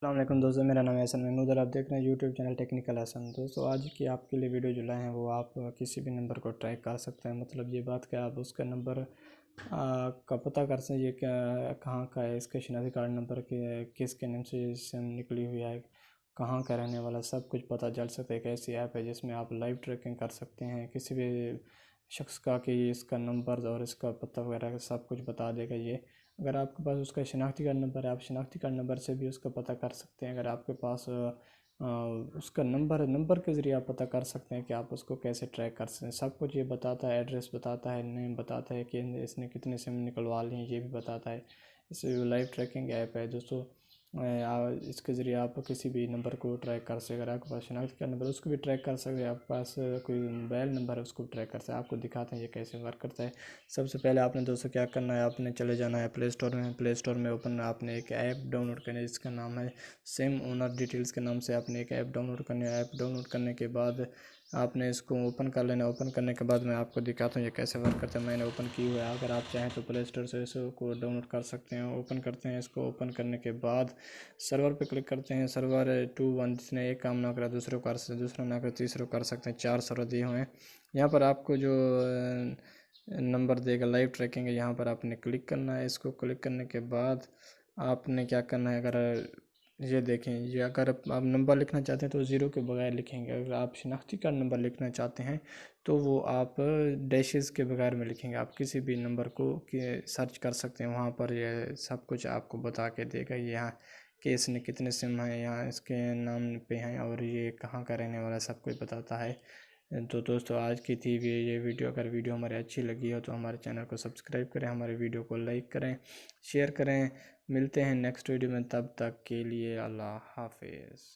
अस्सलाम वालेकुम दोस्तों, मेरा नाम है हसन महमूद और आप देख रहे हैं यूट्यूब चैनल टेक्निकल हसन। दोस्तों आज की आपके लिए वीडियो जो लाए हैं वो आप किसी भी नंबर को ट्रैक कर सकते हैं। मतलब ये बात कि आप उसका नंबर का पता कर सकते हैं ये क्या कहाँ का है, इसके शनाख्ती कार्ड नंबर के किसके नाम से सिम निकली हुई है, कहाँ का रहने वाला, सब कुछ पता चल सकता है। एक ऐसी ऐप है जिसमें आप लाइव ट्रैकिंग कर सकते हैं किसी भी शख्स का कि इसका नंबर और इसका पता वगैरह सब कुछ बता देगा ये। अगर आपके पास उसका शनाख्ती कार्ड नंबर है, आप शनाख्ती कार्ड नंबर से भी उसका पता कर सकते हैं। अगर आपके पास उसका नंबर के ज़रिए आप पता कर सकते हैं कि आप उसको कैसे ट्रैक कर सकते हैं। सब कुछ ये बताता है, एड्रेस बताता है, नेम बताता है कि इसने कितने सिम निकलवा लिए हैं, ये भी बताता है। इस लाइव ट्रैकिंग ऐप है दोस्तों। इसके ज़रिए आप किसी भी नंबर को ट्रैक कर सकते हैं। अगर आपके पास शनाख्ती कार्ड नंबर उसको भी ट्रैक कर सकते हैं, आपके पास कोई मोबाइल नंबर है उसको भी ट्रैक कर सकते हैं। आपको दिखाते हैं ये कैसे वर्क करता है। सबसे पहले आपने दोस्तों क्या करना है, आपने चले जाना है प्ले स्टोर में। प्ले स्टोर में ओपन आपने एक ऐप डाउनलोड करनी है जिसका नाम है सिम ओनर डिटेल्स के नाम से आपने एक ऐप डाउनलोड करनी है। ऐप डाउनलोड करने के बाद आपने इसको ओपन कर लेना। ओपन करने के बाद मैं आपको दिखाता हूँ ये कैसे वर्क करता है। मैंने ओपन की हुआ है, अगर आप चाहें तो प्ले स्टोर से इसको डाउनलोड कर सकते हैं। ओपन करते हैं, इसको ओपन करने के बाद सर्वर पे क्लिक करते हैं। सर्वर 2 1 जिसने एक काम ना करा दूसरे को कर सकते, दूसरा ना करा तीसरे को कर सकते हैं। 4 सर्वर दिए हुए हैं। यहाँ पर आपको जो नंबर देगा लाइव ट्रैकिंग है, यहाँ पर आपने क्लिक करना है। इसको क्लिक करने के बाद आपने क्या करना है, अगर ये देखें ये अगर आप नंबर लिखना चाहते हैं तो ज़ीरो के बगैर लिखेंगे। अगर आप शनाख्ती कार्ड नंबर लिखना चाहते हैं तो वो आप डैशेस के बगैर में लिखेंगे। आप किसी भी नंबर को सर्च कर सकते हैं, वहाँ पर ये सब कुछ आपको बता के देगा। यहाँ कि इसने कितने सिम हैं, यहाँ इसके नाम पे हैं और ये कहाँ का रहने वाला, सब कुछ बताता है। तो दोस्तों आज की थी ये वीडियो। अगर वीडियो हमारी अच्छी लगी हो तो हमारे चैनल को सब्सक्राइब करें, हमारे वीडियो को लाइक करें, शेयर करें। मिलते हैं नेक्स्ट वीडियो में, तब तक के लिए अल्लाह हाफिज़।